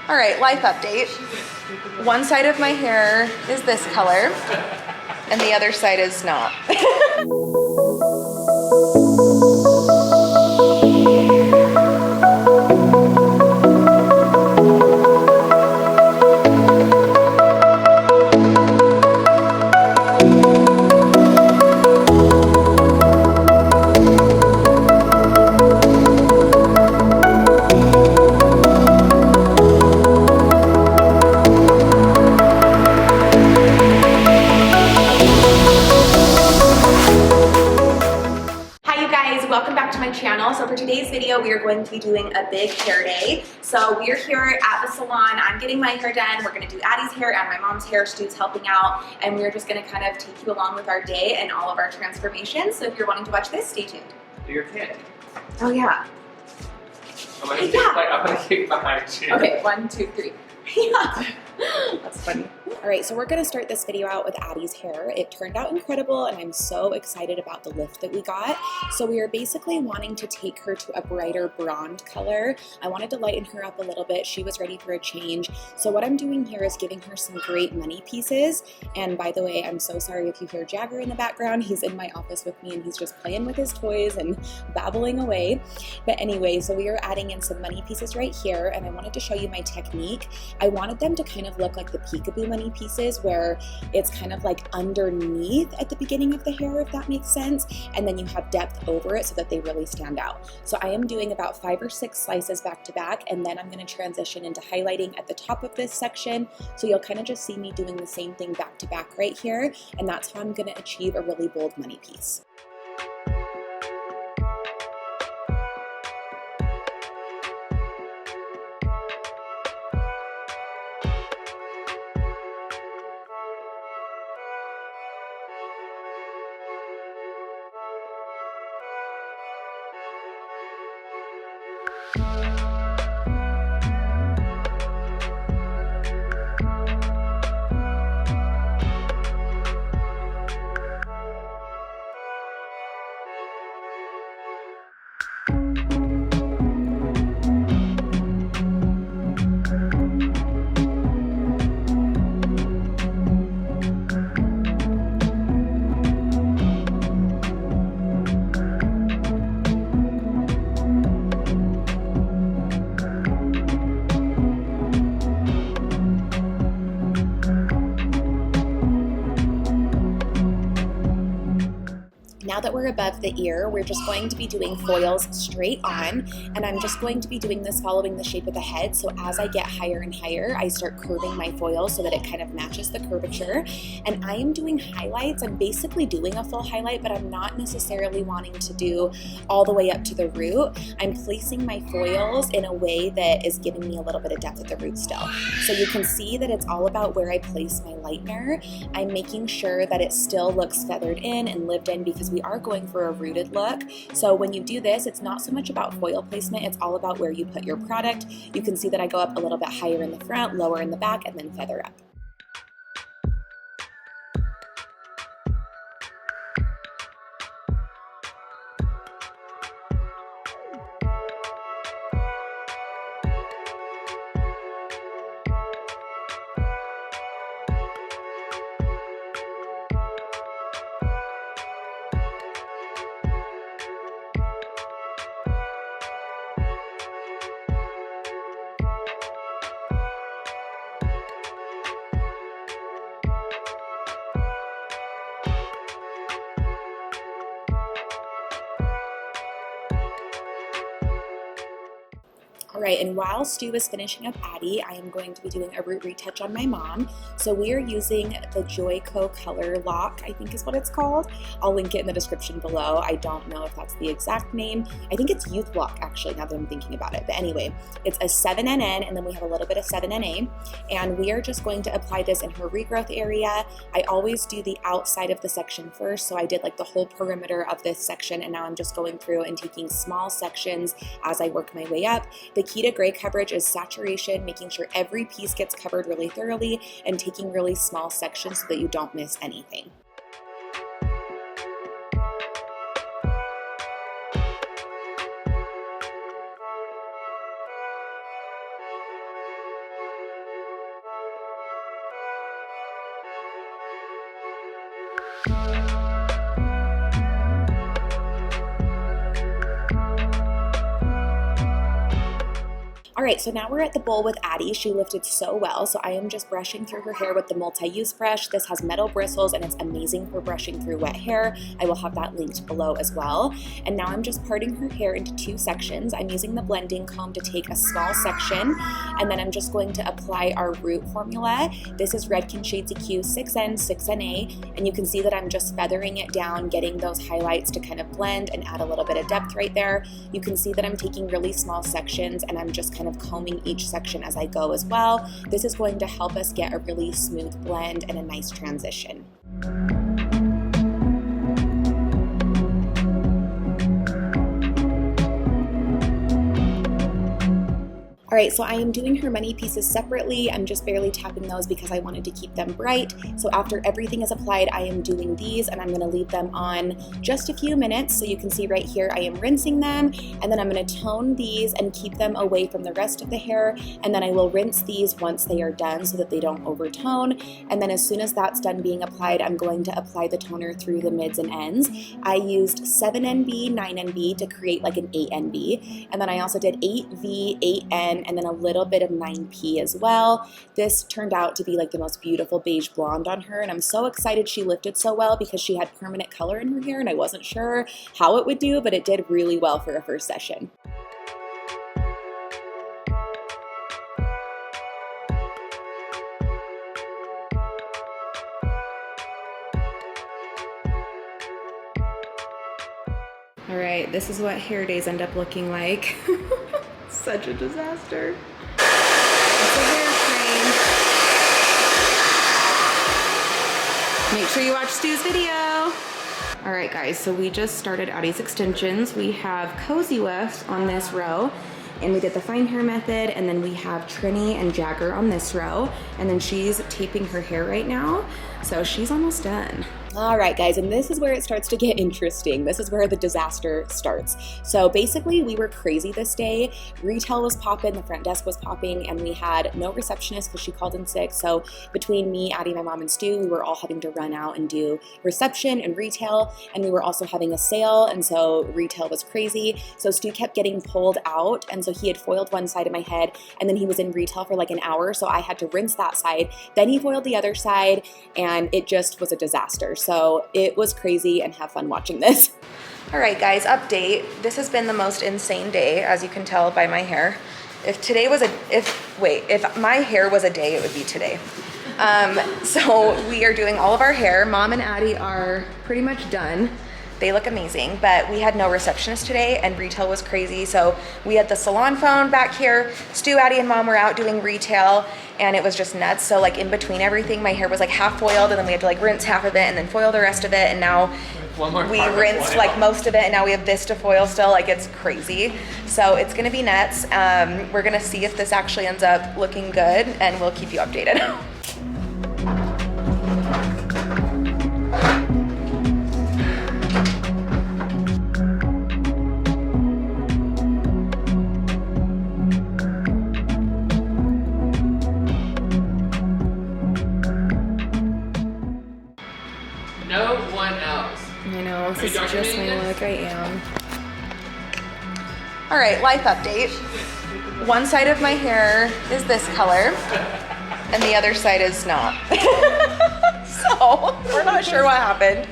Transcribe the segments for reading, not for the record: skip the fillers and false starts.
All right, life update. One side of my hair is this color, and the other side is not. Welcome back to my channel. So for today's video, we are going to be doing a big hair day. So we are here at the salon. I'm getting my hair done. We're going to do Addie's hair and my mom's hair. Stu's helping out, and we're just going to kind of take you along with our day and all of our transformations. So if you're wanting to watch this, stay tuned. Do your kid. Oh yeah. I'm gonna kick behind you. Okay, 1, 2, 3. Yeah. That's funny. All right, so we're gonna start this video out with Addie's hair. It turned out incredible, and I'm so excited about the lift that we got. So we are basically wanting to take her to a brighter blonde color. I wanted to lighten her up a little bit. She was ready for a change. So what I'm doing here is giving her some great money pieces. And by the way, I'm so sorry if you hear Jagger in the background. He's in my office with me, and he's just playing with his toys and babbling away. But anyway, so we are adding in some money pieces right here, and I wanted to show you my technique. I wanted them to kind of look like the peekaboo money pieces, where it's kind of like underneath at the beginning of the hair, if that makes sense, and then you have depth over it so that they really stand out. So I am doing about 5 or 6 slices back to back, and then I'm going to transition into highlighting at the top of this section. So you'll kind of just see me doing the same thing back to back right here, and that's how I'm going to achieve a really bold money piece. Now that we're above the ear, we're just going to be doing foils straight on, and I'm just going to be doing this following the shape of the head. So as I get higher and higher, I start curving my foil so that it kind of matches the curvature. And I am doing highlights. I'm basically doing a full highlight, but I'm not necessarily wanting to do all the way up to the root. I'm placing my foils in a way that is giving me a little bit of depth at the root still. So you can see that it's all about where I place my lightener. I'm making sure that it still looks feathered in and lived in, because we are going for a rooted look. So when you do this, it's not so much about foil placement, it's all about where you put your product. You can see that I go up a little bit higher in the front, lower in the back, and then feather up. All right, and while Stu is finishing up Addie, I am going to be doing a root retouch on my mom. So we are using the Joico Color Lock, I think is what it's called. I'll link it in the description below. I don't know if that's the exact name. I think it's Youth Lock, actually, now that I'm thinking about it. But anyway, it's a 7NN, and then we have a little bit of 7NA. And we are just going to apply this in her regrowth area. I always do the outside of the section first, so I did like the whole perimeter of this section, and now I'm just going through and taking small sections as I work my way up. The key to gray coverage is saturation, making sure every piece gets covered really thoroughly, and taking really small sections so that you don't miss anything. All right, so now we're at the bowl with Addie. She lifted so well, so I am just brushing through her hair with the multi-use brush. This has metal bristles and it's amazing for brushing through wet hair. I will have that linked below as well. And now I'm just parting her hair into 2 sections. I'm using the blending comb to take a small section, and then I'm just going to apply our root formula. This is Redken Shades EQ 6N, 6NA, and you can see that I'm just feathering it down, getting those highlights to kind of blend and add a little bit of depth right there. You can see that I'm taking really small sections and I'm just kind of combing each section as I go as well. This is going to help us get a really smooth blend and a nice transition. All right, so I am doing her many pieces separately. I'm just barely tapping those because I wanted to keep them bright. So after everything is applied, I am doing these and I'm gonna leave them on just a few minutes. So you can see right here, I am rinsing them, and then I'm gonna tone these and keep them away from the rest of the hair. And then I will rinse these once they are done so that they don't overtone. And then as soon as that's done being applied, I'm going to apply the toner through the mids and ends. I used 7NB, 9NB to create like an 8NB. And then I also did 8V, 8N, and then a little bit of 9P as well. This turned out to be like the most beautiful beige blonde on her, and I'm so excited she lifted so well because she had permanent color in her hair and I wasn't sure how it would do, but it did really well for a first session. All right, this is what hair days end up looking like. Such a disaster. It's a hair train. Make sure you watch Stu's video. All right, guys, so we just started Addie's extensions. We have Cozy Wefts on this row, and we did the fine hair method, and then we have Trini and Jagger on this row, and then she's taping her hair right now, so she's almost done. All right, guys, and this is where it starts to get interesting. This is where the disaster starts. So basically, we were crazy this day. Retail was popping, the front desk was popping, and we had no receptionist because she called in sick. So between me, Addie, my mom, and Stu, we were all having to run out and do reception and retail, and we were also having a sale, and so retail was crazy. So Stu kept getting pulled out, and so he had foiled one side of my head, and then he was in retail for like an hour, so I had to rinse that side. Then he foiled the other side, and it just was a disaster. So it was crazy, and have fun watching this. All right, guys, update. This has been the most insane day, as you can tell by my hair. If my hair was a day, it would be today. So we are doing all of our hair. Mom and Addie are pretty much done. They look amazing, but we had no receptionist today and retail was crazy. So we had the salon phone back here. Stu, Addie, and Mom were out doing retail, and it was just nuts. So like in between everything, my hair was like half foiled, and then we had to like rinse half of it and then foil the rest of it. And now we rinsed like most of it, and now we have this to foil still. Like, it's crazy. So it's gonna be nuts. We're gonna see if this actually ends up looking good, and we'll keep you updated. No one else. I know, this is just my look. I am. All right, life update. One side of my hair is this color, and the other side is not. So we're not sure what happened,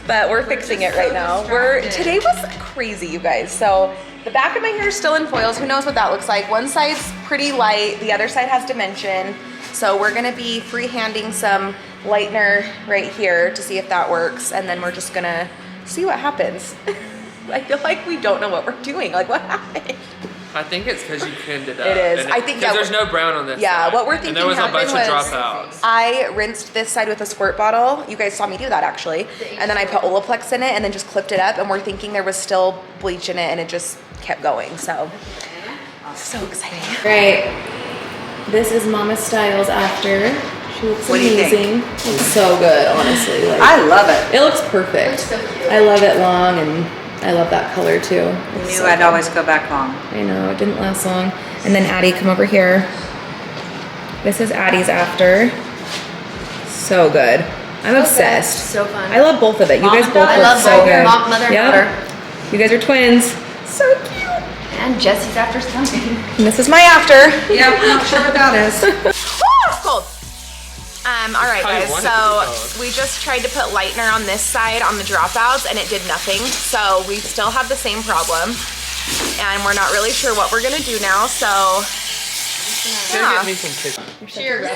but we're fixing it right now. Today was crazy, you guys. So the back of my hair is still in foils. Who knows what that looks like? One side's pretty light, the other side has dimension. So we're gonna be freehanding some lightener right here to see if that works, and then we're just gonna see what happens. I feel like we don't know what we're doing. Like, what happened? I think it's because you cleaned it up. It is. I think because there's no brown on this Yeah, side. what we're thinking and there was a bunch happened of dropouts. I rinsed this side with a squirt bottle. You guys saw me do that actually. And then I put Olaplex in it and then just clipped it up, and we're thinking there was still bleach in it, and it just kept going. So exciting. Right. This is Mama Styles after. She looks amazing. It's so good, honestly. Like, I love it. it looks perfect. So I love it long, and I love that color too. I knew I'd always go back long. I know, it didn't last long. And then Addie, come over here. This is Addie's after. So good. I'm obsessed. So fun. I love both of it. You Mom guys and both daughter. look I love so both. good. Mother and daughter. You guys are twins. So cute. And Jessi's after something. And this is my after. Yeah, I'm not sure what that is. It's cold. All right, Probably guys. wanted to So be cold. we just tried to put lightener on this side on the dropouts, and it did nothing. So we still have the same problem, and we're not really sure what we're gonna do now. So Go get me some kids. Cheers.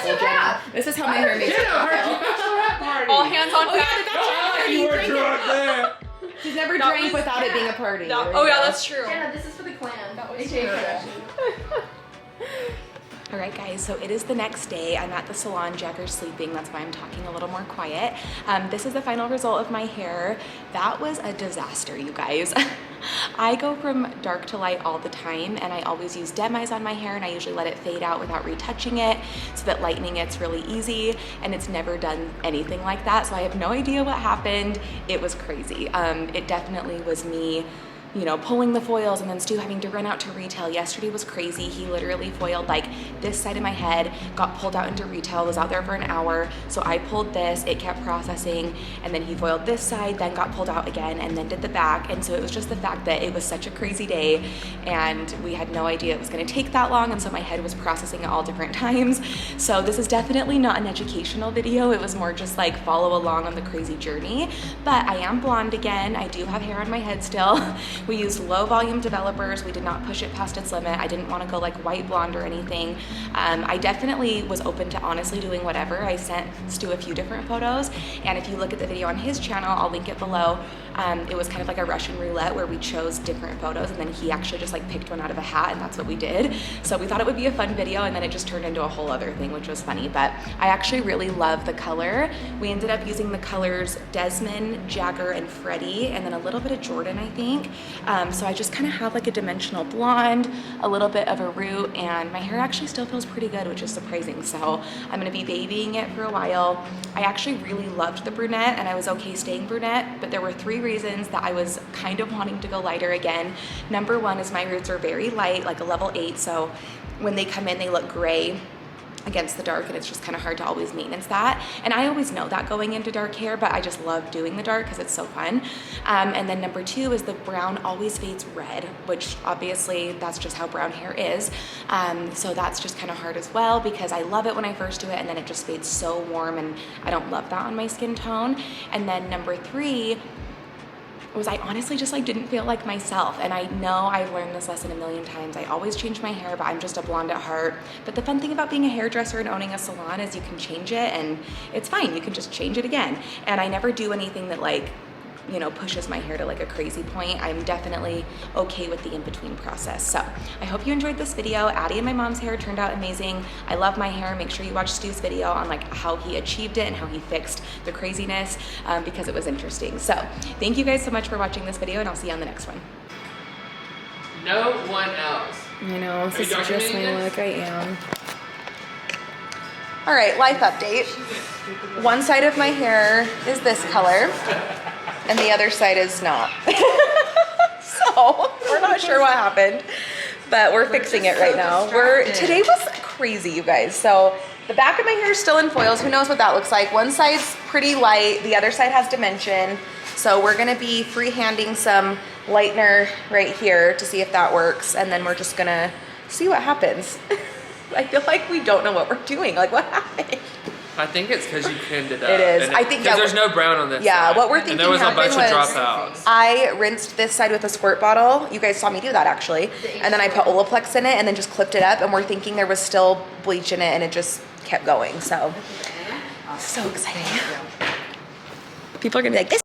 this is how my hair makes it. All hands on deck. You were drunk there. She's never drank without it being a party. Oh yeah, that's true. Jenna, this is for the clan. That was All right, guys, so it is the next day. I'm at the salon. Jagger's sleeping. That's why I'm talking a little more quiet. This is the final result of my hair. That was a disaster, you guys. I go from dark to light all the time, and I always use demise on my hair, and I usually let it fade out without retouching it so that lightening it's really easy, and it's never done anything like that. So I have no idea what happened. It was crazy. It definitely was me, you know, pulling the foils and then Stu having to run out to retail. Yesterday was crazy. He literally foiled like this side of my head, got pulled out into retail, was out there for an hour. So I pulled this, it kept processing, and then he foiled this side, then got pulled out again, and then did the back. And so it was just the fact that it was such a crazy day, and we had no idea it was gonna take that long, and so my head was processing at all different times. So this is definitely not an educational video. It was more just like follow along on the crazy journey. But I am blonde again. I do have hair on my head still. We used low volume developers. We did not push it past its limit. I didn't want to go like white blonde or anything. I definitely was open to honestly doing whatever. I sent Stu a few different photos, and if you look at the video on his channel, I'll link it below. It was kind of like a Russian roulette where we chose different photos, and then he actually just like picked one out of a hat, and that's what we did. So we thought it would be a fun video, and then it just turned into a whole other thing, which was funny. But I actually really love the color. We ended up using the colors Desmond, Jagger, and Freddie, and then a little bit of Jordan, I think. So I just kind of have like a dimensional blonde, a little bit of a root, and my hair actually still feels pretty good, which is surprising. So I'm gonna be babying it for a while. I actually really loved the brunette, and I was okay staying brunette, but there were 3 reasons that I was kind of wanting to go lighter again. Number 1 is my roots are very light, like a level 8, so when they come in, they look gray against the dark, and it's just kind of hard to always maintenance that. And I always know that going into dark hair, but I just love doing the dark because it's so fun. And then number 2 is the brown always fades red, which obviously that's just how brown hair is. So that's just kind of hard as well because I love it when I first do it, and then it just fades so warm, and I don't love that on my skin tone. And then number 3 was I honestly just like didn't feel like myself. And I know I've learned this lesson a million times. I always change my hair, but I'm just a blonde at heart. But the fun thing about being a hairdresser and owning a salon is you can change it, and it's fine. You can just change it again. And I never do anything that like, you know, pushes my hair to like a crazy point. I'm definitely okay with the in-between process. So I hope you enjoyed this video. Addie and my mom's hair turned out amazing. I love my hair. Make sure you watch Stu's video on like how he achieved it and how he fixed the craziness because it was interesting. So thank you guys so much for watching this video, and I'll see you on the next one. No one else. I know, this Are is you just documenting my this? look. I am. All right, life update. One side of my hair is this color, and the other side is not. So we're not sure what happened, but we're fixing it right now. Today was crazy, you guys. So the back of my hair is still in foils. Who knows what that looks like? One side's pretty light, the other side has dimension. So we're gonna be freehanding some lightener right here to see if that works, and then we're just gonna see what happens. I feel like we don't know what we're doing. Like, what happened? I think it's because you pinned it up. It is. And I think, because there's no brown on this Yeah, side. what we're thinking And there was a happened bunch of was dropouts. I rinsed this side with a squirt bottle. You guys saw me do that actually. And then I put Olaplex in it and then just clipped it up, and we're thinking there was still bleach in it, and it just kept going. So exciting. People are gonna be like, this